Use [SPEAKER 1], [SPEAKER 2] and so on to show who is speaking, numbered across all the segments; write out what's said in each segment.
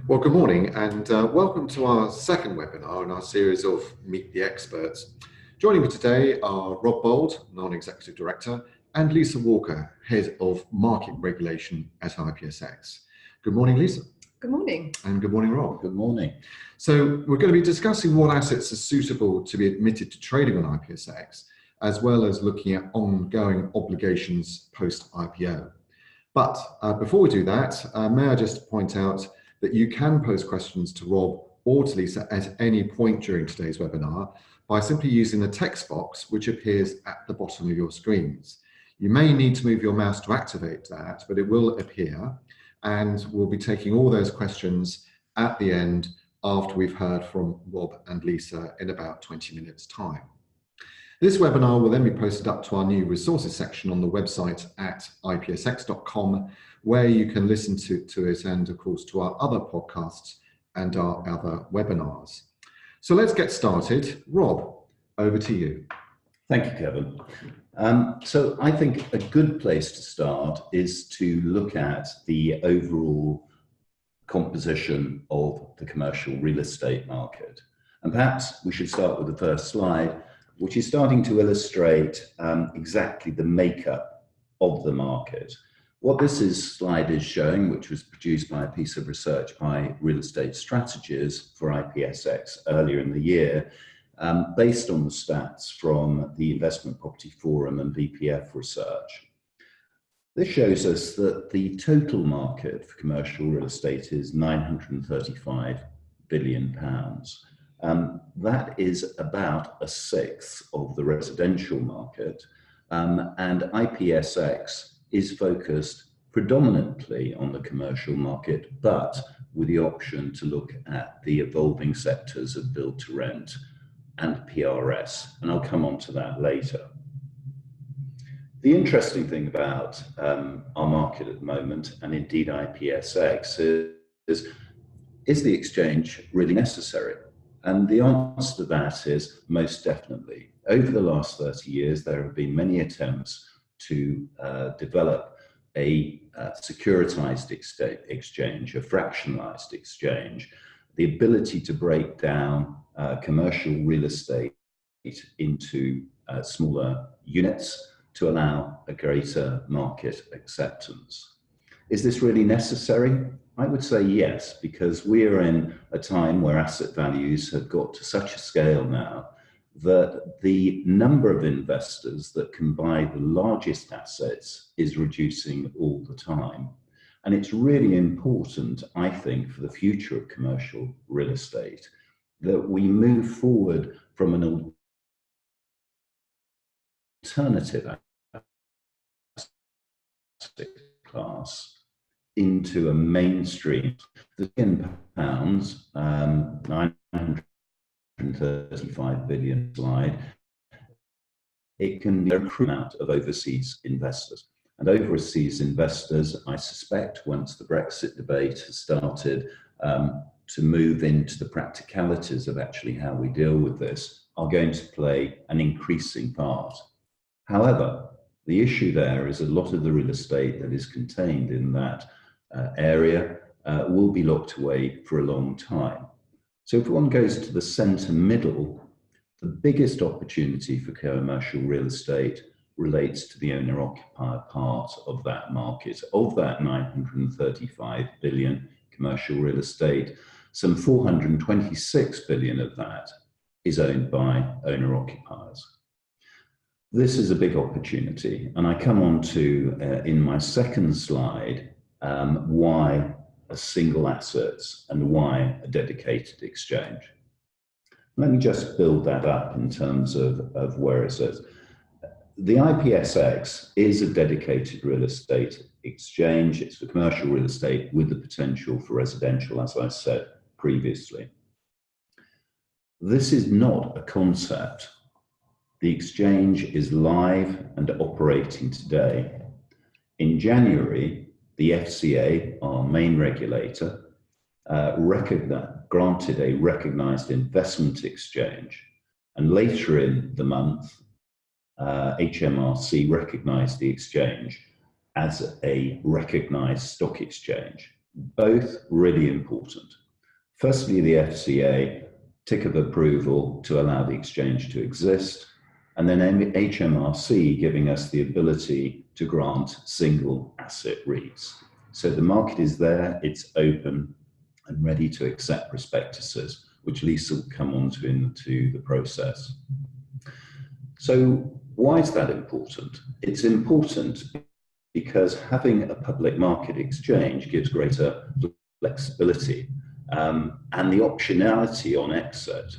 [SPEAKER 1] Well, good morning and welcome to our second webinar in our series of Meet the Experts. Joining me today are Rob Bould, Non-Executive Director, and Lisa Walker, Head of Market Regulation at IPSX. Good morning, Lisa.
[SPEAKER 2] Good morning.
[SPEAKER 1] And good morning, Rob.
[SPEAKER 3] Good morning.
[SPEAKER 1] So we're going to be discussing what assets are suitable to be admitted to trading on IPSX, as well as looking at ongoing obligations post-IPO. But before we do that, may I just point out that you can pose questions to Rob or to Lisa at any point during today's webinar by simply using the text box which appears at the bottom of your screens. You may need to move your mouse to activate that, but it will appear, and we'll be taking all those questions at the end after we've heard from Rob and Lisa in about 20 minutes' time. This webinar will then be posted up to our new resources section on the website at ipsx.com, where you can listen to it and, of course, to our other podcasts and our other webinars. So let's get started. Rob, over to you.
[SPEAKER 3] Thank you, Kevin. So I think a good place to start is to look at the overall composition of the commercial real estate market. And perhaps we should start with the first slide, which is starting to illustrate exactly the makeup of the market. What this slide is showing, which was produced by a piece of research by Real Estate Strategies for IPSX earlier in the year, based on the stats from the Investment Property Forum and VPF research. This shows us that the total market for commercial real estate is £935 billion. That is about a sixth of the residential market, and IPSX is focused predominantly on the commercial market, but with the option to look at the evolving sectors of build to rent and PRS, and I'll come on to that later. The interesting thing about our market at the moment, and indeed IPSX, is the exchange really necessary? And the answer to that is most definitely. Over the last 30 years, there have been many attempts to develop a securitized exchange, a fractionalized exchange, the ability to break down commercial real estate into smaller units to allow a greater market acceptance. Is this really necessary? I would say yes, because we are in a time where asset values have got to such a scale now that the number of investors that can buy the largest assets is reducing all the time. And it's really important, I think, for the future of commercial real estate, that we move forward from an alternative asset class into a mainstream. The £10, 935 billion slide, it can be a amount of overseas investors. And overseas investors, I suspect, once the Brexit debate has started to move into the practicalities of actually how we deal with this, are going to play an increasing part. However, the issue there is a lot of the real estate that is contained in that area will be locked away for a long time. So if one goes to the centre middle, the biggest opportunity for commercial real estate relates to the owner-occupier part of that market. Of that 935 billion commercial real estate, some 426 billion of that is owned by owner-occupiers. This is a big opportunity, and I come on to, in my second slide, why a single assets and why a dedicated exchange. Let me just build that up in terms of where it is. The IPSX is a dedicated real estate exchange. It's for commercial real estate with the potential for residential, as I said previously. This is not a concept. The exchange is live and operating today. In January, the FCA, our main regulator, granted a recognised investment exchange, and later in the month, HMRC recognised the exchange as a recognised stock exchange. Both really important. Firstly, the FCA, tick of approval to allow the exchange to exist, and then HMRC giving us the ability to grant single asset REITs. So the market is there, it's open and ready to accept prospectuses, which Lisa will come on to into the process. So why is that important? It's important because having a public market exchange gives greater flexibility and the optionality on exit.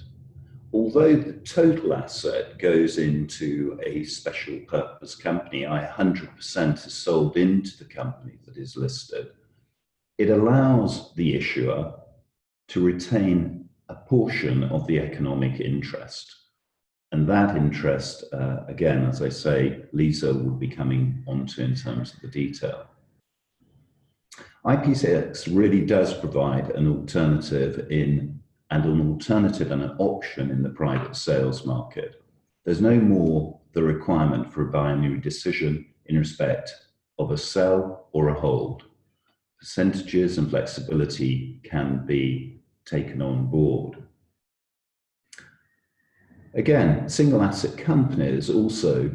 [SPEAKER 3] Although the total asset goes into a special purpose company, 100% is sold into the company that is listed, it allows the issuer to retain a portion of the economic interest. And that interest, again, as I say, Lisa will be coming onto in terms of the detail. IPSX really does provide an alternative and an option in the private sales market. There's no more the requirement for a binary decision in respect of a sell or a hold. Percentages and flexibility can be taken on board. Again, single asset companies also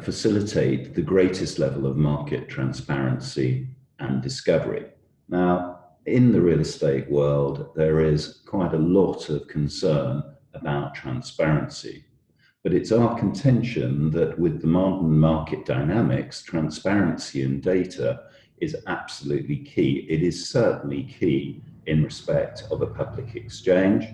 [SPEAKER 3] facilitate the greatest level of market transparency and discovery. Now, in the real estate world, there is quite a lot of concern about transparency, but it's our contention that with the modern market dynamics, transparency in data is absolutely key. It is certainly key in respect of a public exchange.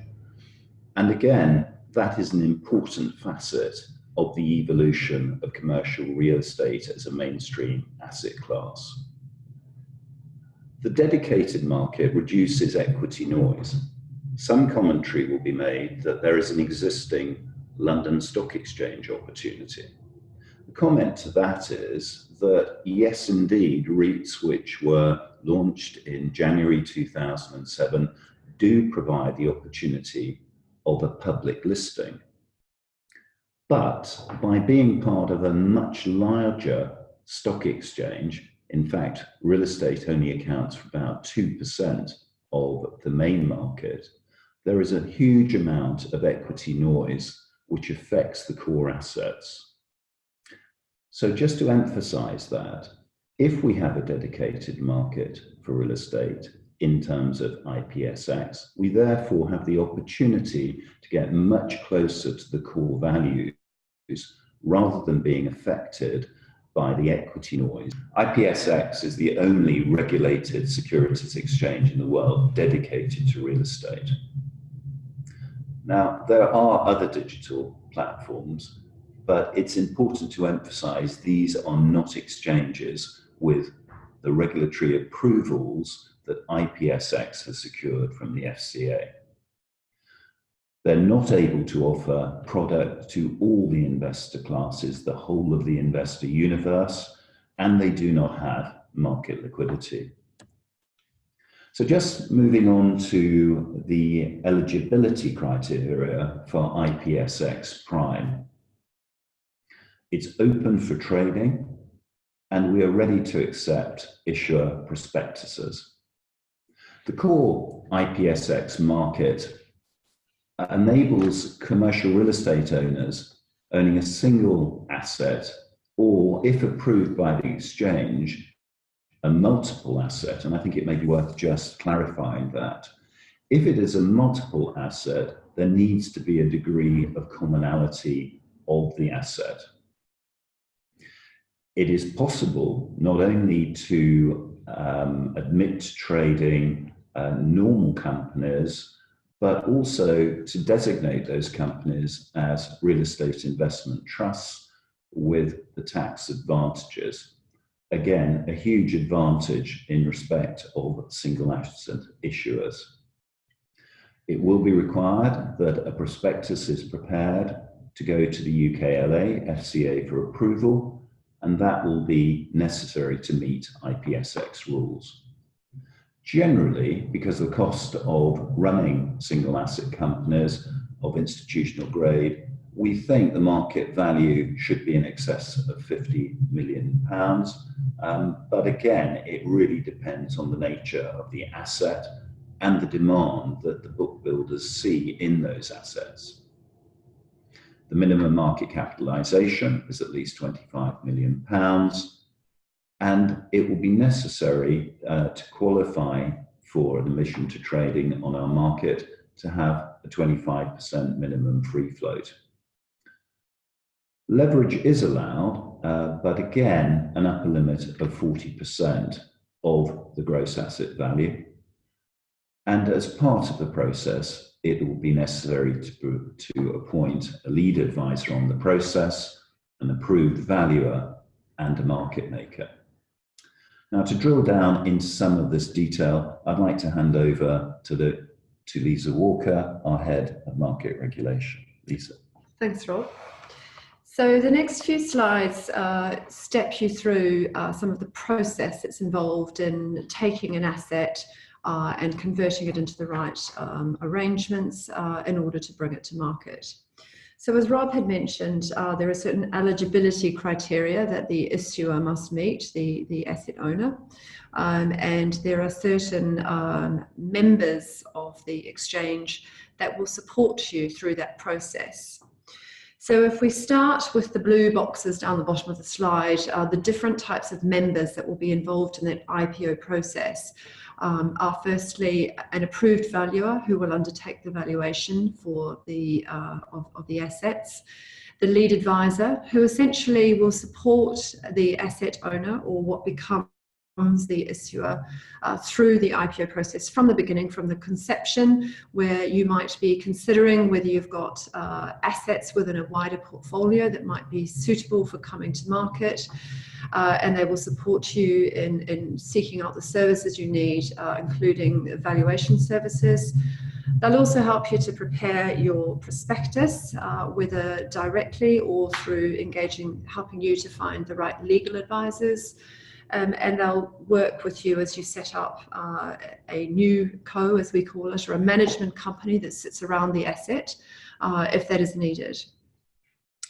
[SPEAKER 3] And again, that is an important facet of the evolution of commercial real estate as a mainstream asset class. The dedicated market reduces equity noise. Some commentary will be made that there is an existing London Stock Exchange opportunity. The comment to that is that yes, indeed, REITs which were launched in January 2007 do provide the opportunity of a public listing. But by being part of a much larger stock exchange, in fact, real estate only accounts for about 2% of the main market, there is a huge amount of equity noise which affects the core assets. So just to emphasize that, if we have a dedicated market for real estate in terms of IPSX, we therefore have the opportunity to get much closer to the core values rather than being affected by the equity noise. IPSX is the only regulated securities exchange in the world dedicated to real estate. Now, there are other digital platforms, but it's important to emphasize these are not exchanges with the regulatory approvals that IPSX has secured from the FCA. They're not able to offer product to all the investor classes, the whole of the investor universe, and they do not have market liquidity. So just moving on to the eligibility criteria for IPSX Prime. It's open for trading, and we are ready to accept issuer prospectuses. The core IPSX market enables commercial real estate owners owning a single asset, or if approved by the exchange, a multiple asset. And I think it may be worth just clarifying that. If it is a multiple asset, there needs to be a degree of commonality of the asset. It is possible not only to admit to trading normal companies, but also to designate those companies as real estate investment trusts with the tax advantages. Again, a huge advantage in respect of single asset issuers. It will be required that a prospectus is prepared to go to the UKLA FCA for approval, and that will be necessary to meet IPSX rules. Generally, because the cost of running single asset companies of institutional grade we think the market value should be in excess of £50 million. But again, it really depends on the nature of the asset and the demand that the book builders see in those assets. The minimum market capitalisation is at least £25 million, and it will be necessary to qualify for an admission to trading on our market to have a 25% minimum free float. Leverage is allowed, but again, an upper limit of 40% of the gross asset value. And as part of the process, it will be necessary to appoint a lead advisor on the process, an approved valuer, and a market maker. Now, to drill down into some of this detail, I'd like to hand over to Lisa Walker, our Head of Market Regulation. Lisa.
[SPEAKER 2] Thanks, Rob. So the next few slides step you through some of the process that's involved in taking an asset and converting it into the right arrangements in order to bring it to market. So as Rob had mentioned, there are certain eligibility criteria that the issuer must meet, the asset owner, and there are certain members of the exchange that will support you through that process. So if we start with the blue boxes down the bottom of the slide, the different types of members that will be involved in that IPO process are firstly an approved valuer who will undertake the valuation for the of the assets, the lead advisor who essentially will support the asset owner or what becomes the issuer through the IPO process from the beginning, from the conception, where you might be considering whether you've got assets within a wider portfolio that might be suitable for coming to market, and they will support you in seeking out the services you need, including valuation services. They'll also help you to prepare your prospectus, whether directly or through helping you to find the right legal advisors. And they'll work with you as you set up a new co, as we call it, or a management company that sits around the asset, if that is needed.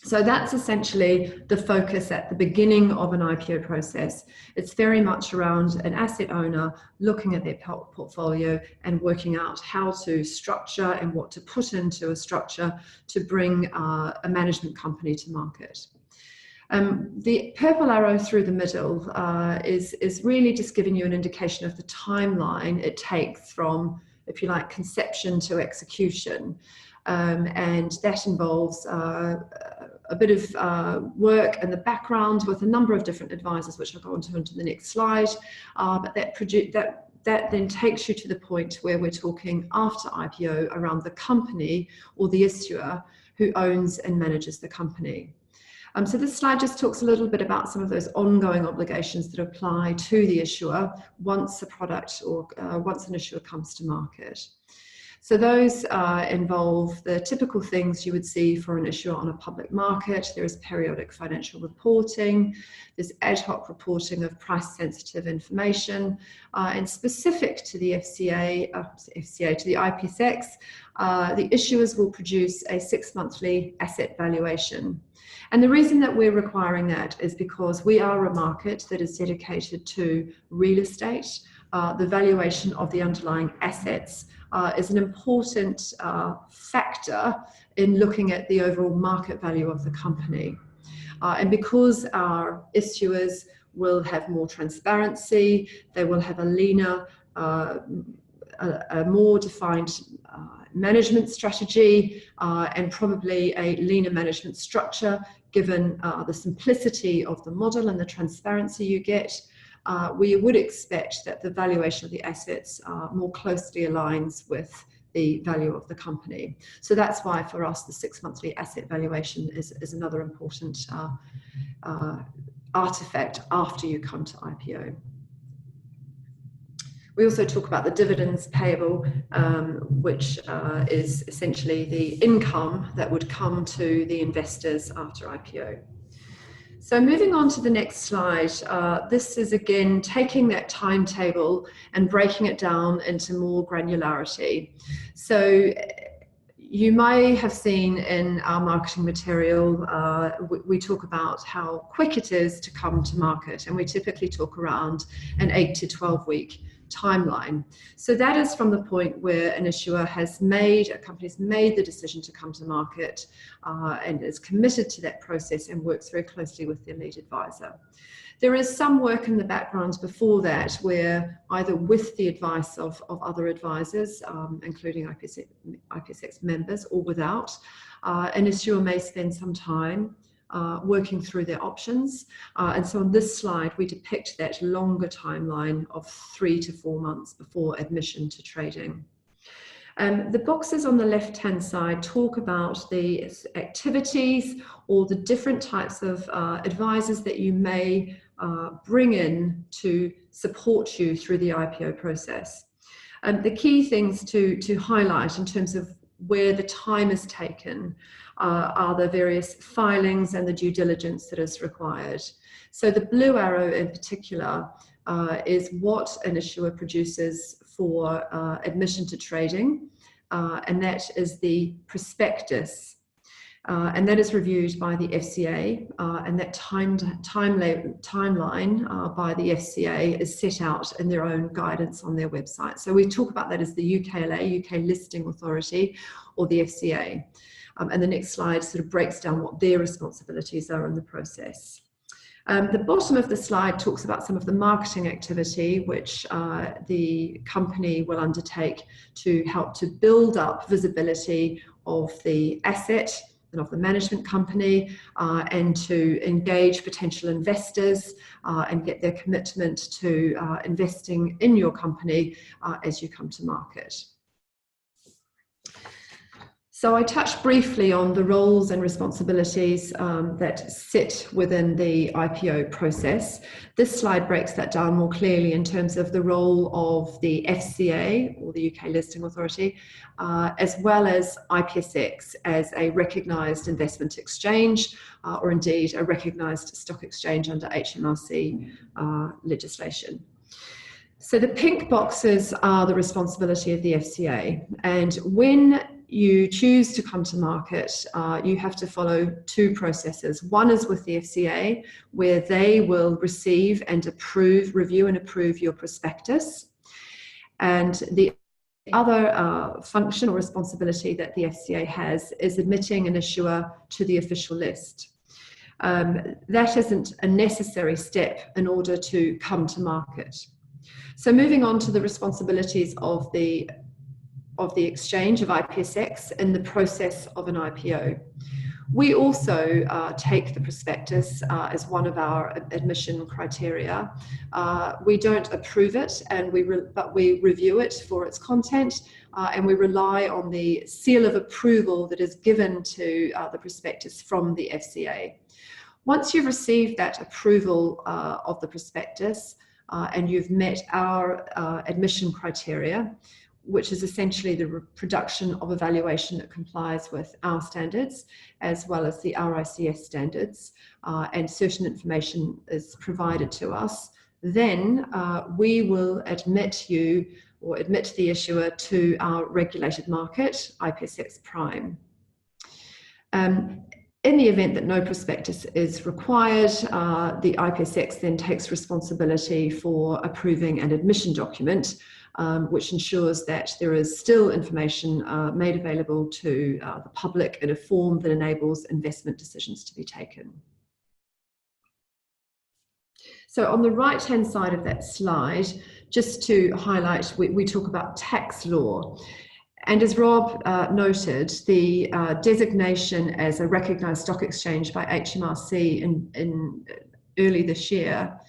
[SPEAKER 2] So that's essentially the focus at the beginning of an IPO process. It's very much around an asset owner looking at their portfolio and working out how to structure and what to put into a structure to bring a management company to market. The purple arrow through the middle is really just giving you an indication of the timeline it takes from, if you like, conception to execution. And that involves a bit of work in the background with a number of different advisors, which I'll go on to into the next slide. But that then takes you to the point where we're talking after IPO around the company or the issuer who owns and manages the company. So this slide just talks a little bit about some of those ongoing obligations that apply to the issuer once a product or once an issuer comes to market. So those involve the typical things you would see for an issuer on a public market. There is periodic financial reporting, there's ad hoc reporting of price-sensitive information, and specific to the to the IPSX, the issuers will produce a 6-monthly asset valuation. And the reason that we're requiring that is because we are a market that is dedicated to real estate. The valuation of the underlying assets is an important factor in looking at the overall market value of the company. And because our issuers will have more transparency, they will have a leaner, a more defined management strategy, and probably a leaner management structure, given the simplicity of the model and the transparency you get, we would expect that the valuation of the assets more closely aligns with the value of the company. So that's why for us the 6-monthly asset valuation is another important artifact after you come to IPO. We also talk about the dividends payable, which is essentially the income that would come to the investors after IPO. So moving on to the next slide, this is again taking that timetable and breaking it down into more granularity. So You may have seen in our marketing material, we talk about how quick it is to come to market, and we typically talk around an 8 to 12 week timeline. So that is from the point where an issuer has made, a company's made the decision to come to market and is committed to that process and works very closely with their lead advisor. There is some work in the background before that where either with the advice of other advisors, including IPSX members, or without, an issuer may spend some time working through their options. And so on this slide, we depict that longer timeline of 3 to 4 months before admission to trading. The boxes on the left-hand side talk about the activities or the different types of advisors that you may bring in to support you through the IPO process. The key things to highlight in terms of where the time is taken are the various filings and the due diligence that is required. So the blue arrow in particular is what an issuer produces for admission to trading, and that is the prospectus. And that is reviewed by the FCA, and that timeline by the FCA is set out in their own guidance on their website. So we talk about that as the UKLA, UK Listing Authority, or the FCA. And the next slide sort of breaks down what their responsibilities are in the process. The bottom of the slide talks about some of the marketing activity which the company will undertake to help to build up visibility of the asset and of the management company, and to engage potential investors and get their commitment to investing in your company as you come to market. So I touched briefly on the roles and responsibilities that sit within the IPO process. This slide breaks that down more clearly in terms of the role of the FCA, or the UK Listing Authority, as well as IPSX as a recognised investment exchange, or indeed a recognised stock exchange under HMRC legislation. So the pink boxes are the responsibility of the FCA, and when you choose to come to market, you have to follow two processes. One is with the FCA, where they will receive and approve, review and approve your prospectus. And the other function or responsibility that the FCA has is admitting an issuer to the official list. That isn't a necessary step in order to come to market. So moving on to the responsibilities of the exchange of IPSX in the process of an IPO. We also take the prospectus as one of our admission criteria. We don't approve it, but we review it for its content, and we rely on the seal of approval that is given to the prospectus from the FCA. Once you've received that approval of the prospectus and you've met our admission criteria, which is essentially the production of evaluation that complies with our standards, as well as the RICS standards, and certain information is provided to us, then we will admit you, or admit the issuer, to our regulated market, IPSX Prime. In the event that no prospectus is required, the IPSX then takes responsibility for approving an admission document, which ensures that there is still information made available to the public in a form that enables investment decisions to be taken. So on the right-hand side of that slide, just to highlight, we talk about tax law. And as Rob noted, the designation as a recognised stock exchange by HMRC in early this year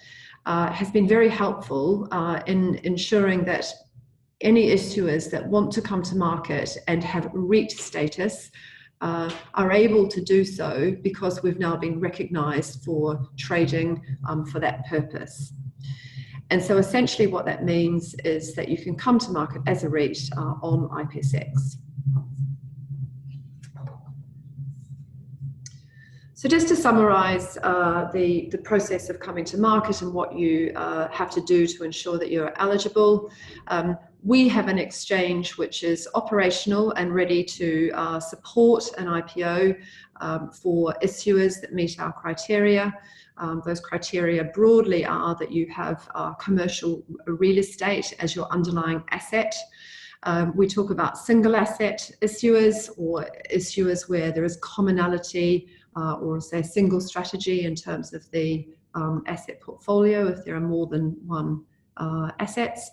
[SPEAKER 2] has been very helpful in ensuring that any issuers that want to come to market and have REIT status are able to do so, because we've now been recognised for trading for that purpose. And so essentially what that means is that you can come to market as a REIT on IPSX. So just to summarise the process of coming to market and what you have to do to ensure that you're eligible, We have an exchange which is operational and ready to support an IPO for issuers that meet our criteria. Those criteria broadly are that you have commercial real estate as your underlying asset. We talk about single asset issuers, or issuers where there is commonality or say a single strategy in terms of the asset portfolio if there are more than one assets.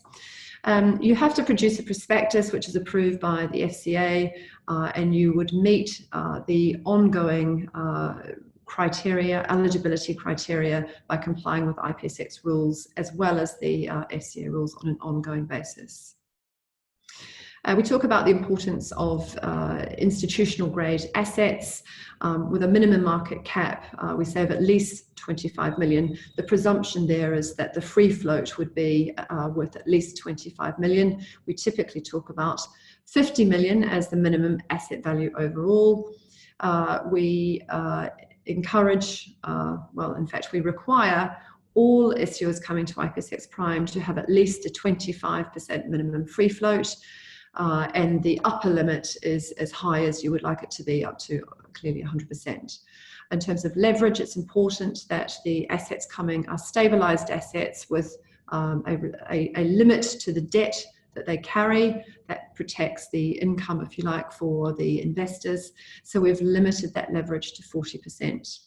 [SPEAKER 2] You have to produce a prospectus which is approved by the FCA, and you would meet the ongoing criteria, eligibility criteria, by complying with IPSX rules as well as the FCA rules on an ongoing basis. We talk about the importance of institutional grade assets with a minimum market cap. We say of at least 25 million. The presumption there is that the free float would be worth at least 25 million. We typically talk about 50 million as the minimum asset value overall. We encourage, well, in fact, we require all issuers coming to IPSX Prime to have at least a 25% minimum free float. And the upper limit is as high as you would like it to be, up to clearly 100%. In terms of leverage, it's important that the assets coming are stabilized assets with a limit to the debt that they carry that protects the income, if you like, for the investors. So we've limited that leverage to 40%.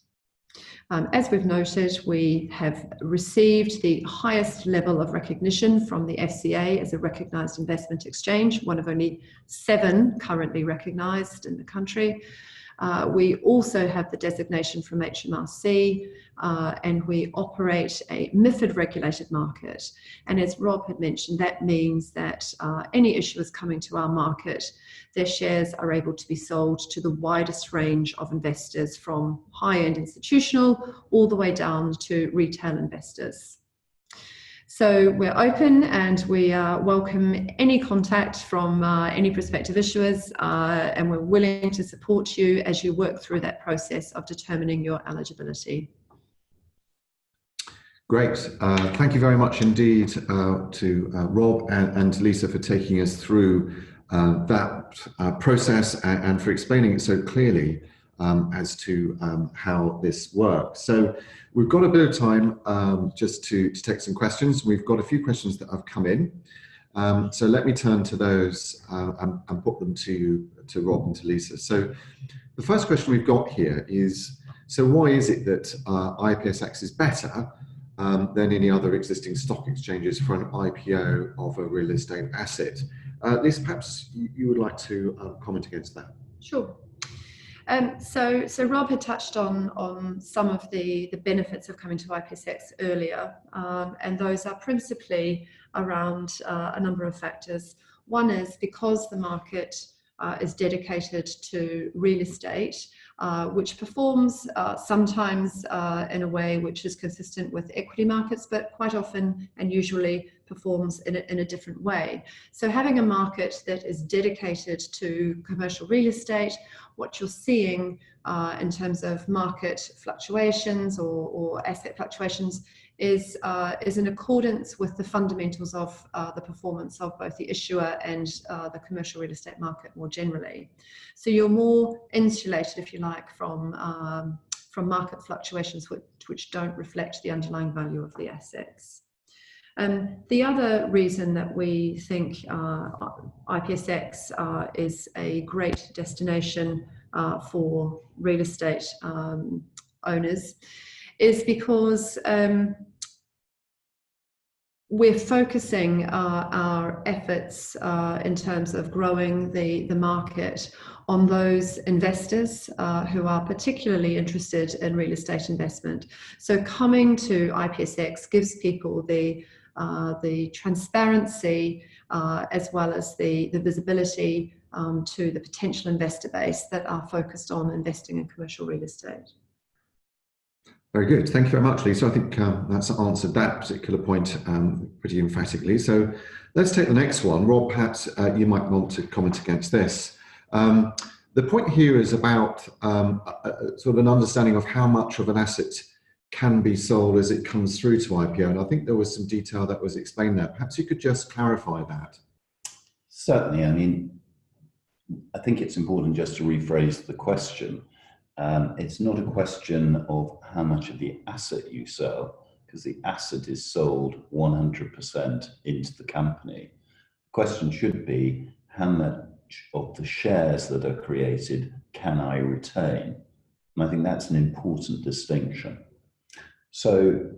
[SPEAKER 2] As we've noted, we have received the highest level of recognition from the FCA as a recognised investment exchange, one of only 7 currently recognised in the country. We also have the designation from HMRC, and we operate a MiFID regulated market. And as Rob had mentioned, that means that any issuers coming to our market, their shares are able to be sold to the widest range of investors, from high-end institutional all the way down to retail investors. So we're open and we welcome any contact from any prospective issuers, and we're willing to support you as you work through that process of determining your eligibility.
[SPEAKER 1] Great. Thank you very much indeed to Rob and to Lisa for taking us through that process and for explaining it so clearly as to how this works. So we've got a bit of time just to take some questions. We've got a few questions that have come in. So let me turn to those and put them to Rob and to Lisa. So the first question we've got here is, so why is it that IPSX is better than any other existing stock exchanges for an IPO of a real estate asset? Lisa, perhaps you would like to comment against that.
[SPEAKER 2] Sure. So Rob had touched on some of the benefits of coming to IPSX earlier, and those are principally around a number of factors. One is because the market is dedicated to real estate, which performs sometimes in a way which is consistent with equity markets, but quite often and usually performs in a different way. So having a market that is dedicated to commercial real estate, what you're seeing in terms of market fluctuations or asset fluctuations is in accordance with the fundamentals of the performance of both the issuer and the commercial real estate market more generally. So you're more insulated, if you like, from market fluctuations which don't reflect the underlying value of the assets. The other reason that we think IPSX is a great destination for real estate owners is because we're focusing our efforts in terms of growing the market on those investors who are particularly interested in real estate investment. So coming to IPSX gives people the transparency as well as the visibility to the potential investor base that are focused on investing in commercial real estate.
[SPEAKER 1] Very good. Thank you very much, Lisa. I think that's answered that particular point pretty emphatically. So let's take the next one. Rob, perhaps you might want to comment against this. The point here is about sort of an understanding of how much of an asset can be sold as it comes through to IPO. And I think there was some detail that was explained there. Perhaps you could just clarify that.
[SPEAKER 3] Certainly. I mean, I think it's important just to rephrase the question. It's not a question of how much of the asset you sell, because the asset is sold 100% into the company. The question should be, how much of the shares that are created can I retain? And I think that's an important distinction. So,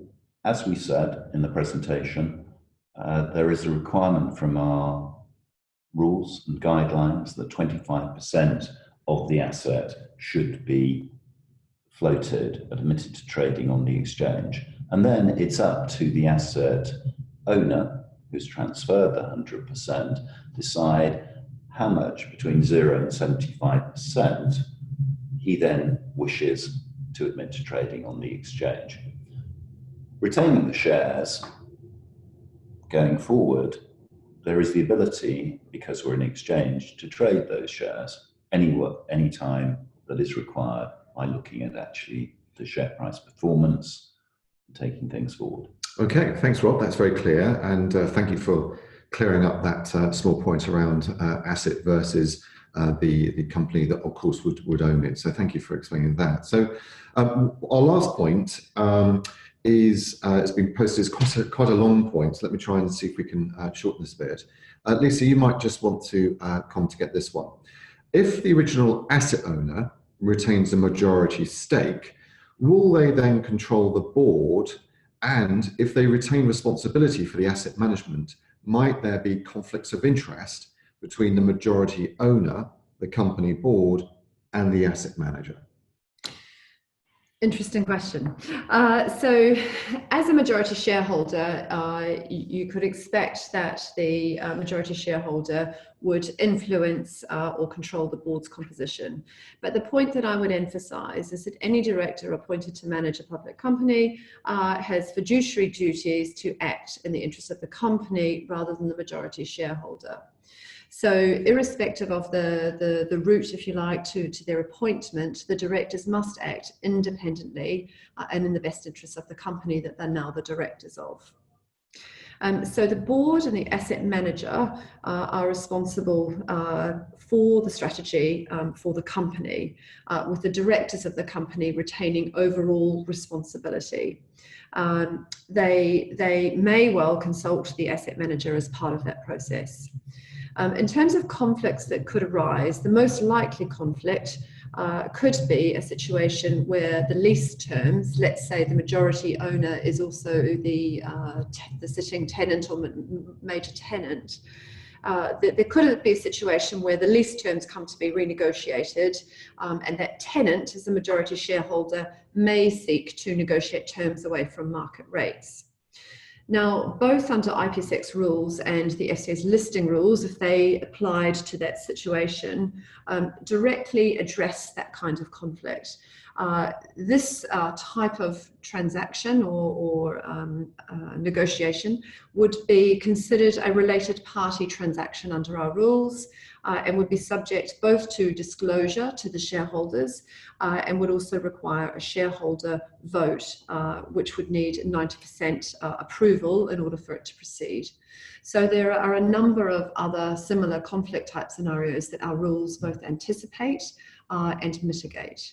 [SPEAKER 3] as we said in the presentation, there is a requirement from our rules and guidelines that 25% of the asset should be floated, admitted to trading on the exchange. And then it's up to the asset owner, who's transferred the 100%, decide how much between 0 and 75% he then wishes to admit to trading on the exchange. Retaining the shares going forward, there is the ability, because we're an exchange, to trade those shares any time that is required by looking at actually the share price performance and taking things forward.
[SPEAKER 1] Okay, thanks, Rob. That's very clear, and thank you for clearing up that small point around asset versus the company that, of course, would own it. So thank you for explaining that. So our last point is it's been posted as quite a long point. So let me try and see if we can shorten this a bit. Lisa, you might just want to come to get this one. If the original asset owner retains a majority stake, will they then control the board? And if they retain responsibility for the asset management, might there be conflicts of interest between the majority owner, the company board, and the asset manager?
[SPEAKER 2] Interesting question. So as a majority shareholder, you could expect that the majority shareholder would influence or control the board's composition. But the point that I would emphasize is that any director appointed to manage a public company has fiduciary duties to act in the interest of the company rather than the majority shareholder. So irrespective of the route, if you like, to their appointment, the directors must act independently and in the best interests of the company that they're now the directors of. So the board and the asset manager are responsible for the strategy for the company, with the directors of the company retaining overall responsibility. They may well consult the asset manager as part of that process. In terms of conflicts that could arise, the most likely conflict could be a situation where the lease terms, let's say the majority owner is also the sitting tenant or major tenant, there could be a situation where the lease terms come to be renegotiated, and that tenant, as a majority shareholder, may seek to negotiate terms away from market rates. Now, both under IPSX rules and the FCA's listing rules, if they applied to that situation, directly address that kind of conflict. This type of transaction or negotiation would be considered a related party transaction under our rules, and would be subject both to disclosure to the shareholders and would also require a shareholder vote, which would need 90% approval in order for it to proceed. So there are a number of other similar conflict type scenarios that our rules both anticipate and mitigate.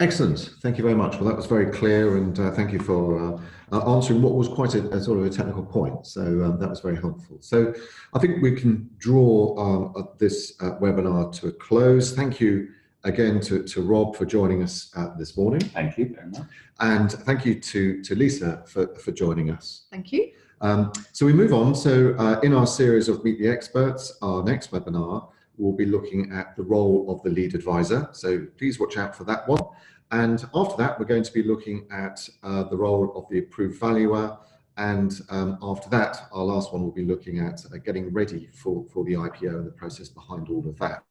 [SPEAKER 1] Excellent. Thank you very much. Well, that was very clear, and thank you for answering what was quite a sort of a technical point. So that was very helpful. So I think we can draw this webinar to a close. Thank you again to Rob for joining us this morning.
[SPEAKER 3] Thank you very much.
[SPEAKER 1] And thank you to Lisa for joining us.
[SPEAKER 2] Thank you.
[SPEAKER 1] So we move on. So in our series of Meet the Experts, our next webinar will be looking at the role of the lead advisor. So please watch out for that one. And after that, we're going to be looking at the role of the approved valuer. And after that, our last one will be looking at getting ready for the IPO and the process behind all of that.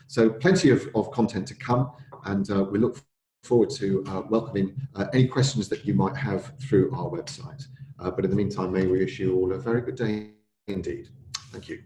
[SPEAKER 1] So plenty of content to come, and we look forward to welcoming any questions that you might have through our website. But in the meantime, may we wish you all a very good day indeed. Thank you.